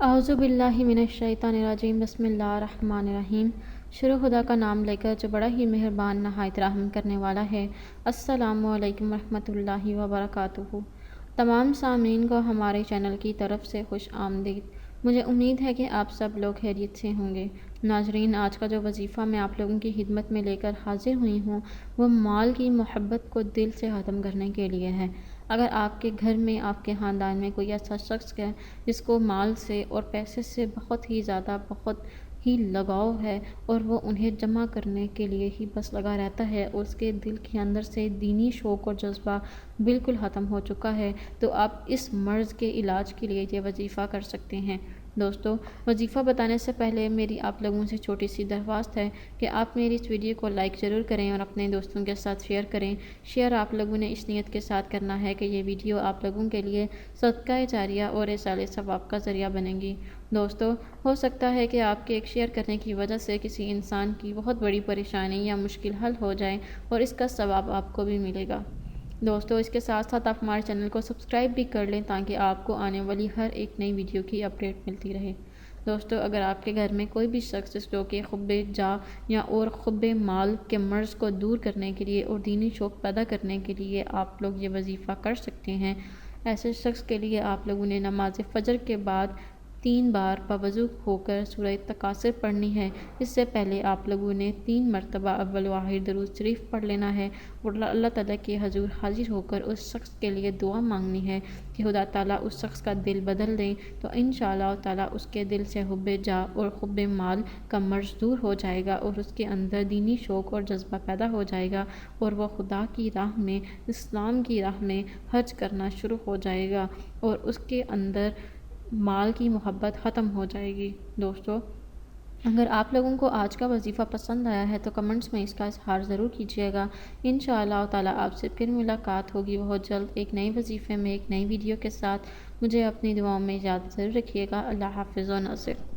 اعوذ باللہ من الشیطان الرجیم بسم اللہ الرحمن الرحیم۔ شروع خدا کا نام لے کر جو بڑا ہی مہربان نہایت رحم کرنے والا ہے۔ السلام علیکم ورحمۃ اللہ وبرکاتہ۔ تمام سامعین کو ہمارے چینل کی طرف سے خوش آمدید۔ مجھے امید ہے کہ آپ سب لوگ خیریت سے ہوں گے۔ ناظرین، آج کا جو وظیفہ میں آپ لوگوں کی خدمت میں لے کر حاضر ہوئی ہوں وہ مال کی محبت کو دل سے ختم کرنے کے لیے ہے۔ اگر آپ کے گھر میں، آپ کے خاندان میں کوئی ایسا شخص ہے جس کو مال سے اور پیسے سے بہت ہی زیادہ بہت ہی لگاؤ ہے اور وہ انہیں جمع کرنے کے لیے ہی بس لگا رہتا ہے اور اس کے دل کے اندر سے دینی شوق اور جذبہ بالکل ختم ہو چکا ہے، تو آپ اس مرض کے علاج کے لیے یہ وظیفہ کر سکتے ہیں۔ دوستو، وظیفہ بتانے سے پہلے میری آپ لوگوں سے چھوٹی سی درخواست ہے کہ آپ میری اس ویڈیو کو لائک ضرور کریں اور اپنے دوستوں کے ساتھ شیئر کریں۔ شیئر آپ لوگوں نے اس نیت کے ساتھ کرنا ہے کہ یہ ویڈیو آپ لوگوں کے لیے صدقہ جاریہ اور ایصال ثواب کا ذریعہ بنے گی۔ دوستو، ہو سکتا ہے کہ آپ کے ایک شیئر کرنے کی وجہ سے کسی انسان کی بہت بڑی پریشانی یا مشکل حل ہو جائے اور اس کا ثواب آپ کو بھی ملے گا۔ دوستو، اس کے ساتھ ساتھ آپ ہمارے چینل کو سبسکرائب بھی کر لیں تاکہ آپ کو آنے والی ہر ایک نئی ویڈیو کی اپڈیٹ ملتی رہے۔ دوستو، اگر آپ کے گھر میں کوئی بھی شخص جو کہ حب جاہ یا اور حب مال کے مرض کو دور کرنے کے لیے اور دینی شوق پیدا کرنے کے لیے آپ لوگ یہ وظیفہ کر سکتے ہیں، ایسے شخص کے لیے آپ لوگوں نے نماز فجر کے بعد 3 بار باوضو ہو کر سورہ تکاثر پڑھنی ہے۔ اس سے پہلے آپ لوگوں نے 3 مرتبہ اول و آخر درود شریف پڑھ لینا ہے اور اللہ تعالیٰ کے حضور حاضر ہو کر اس شخص کے لیے دعا مانگنی ہے کہ خدا تعالیٰ اس شخص کا دل بدل دیں، تو انشاءاللہ تعالیٰ اس کے دل سے حب جاہ اور حب مال کا مرض دور ہو جائے گا اور اس کے اندر دینی شوق اور جذبہ پیدا ہو جائے گا اور وہ خدا کی راہ میں، اسلام کی راہ میں حج کرنا شروع ہو جائے گا اور اس کے اندر مال کی محبت ختم ہو جائے گی۔ دوستو، اگر آپ لوگوں کو آج کا وظیفہ پسند آیا ہے تو کمنٹس میں اس کا اظہار ضرور کیجیے گا۔ انشاءاللہ تعالیٰ آپ سے پھر ملاقات ہوگی بہت جلد ایک نئی وظیفے میں، ایک نئی ویڈیو کے ساتھ۔ مجھے اپنی دعاؤں میں یاد ضرور رکھیے گا۔ اللہ حافظ و ناصر۔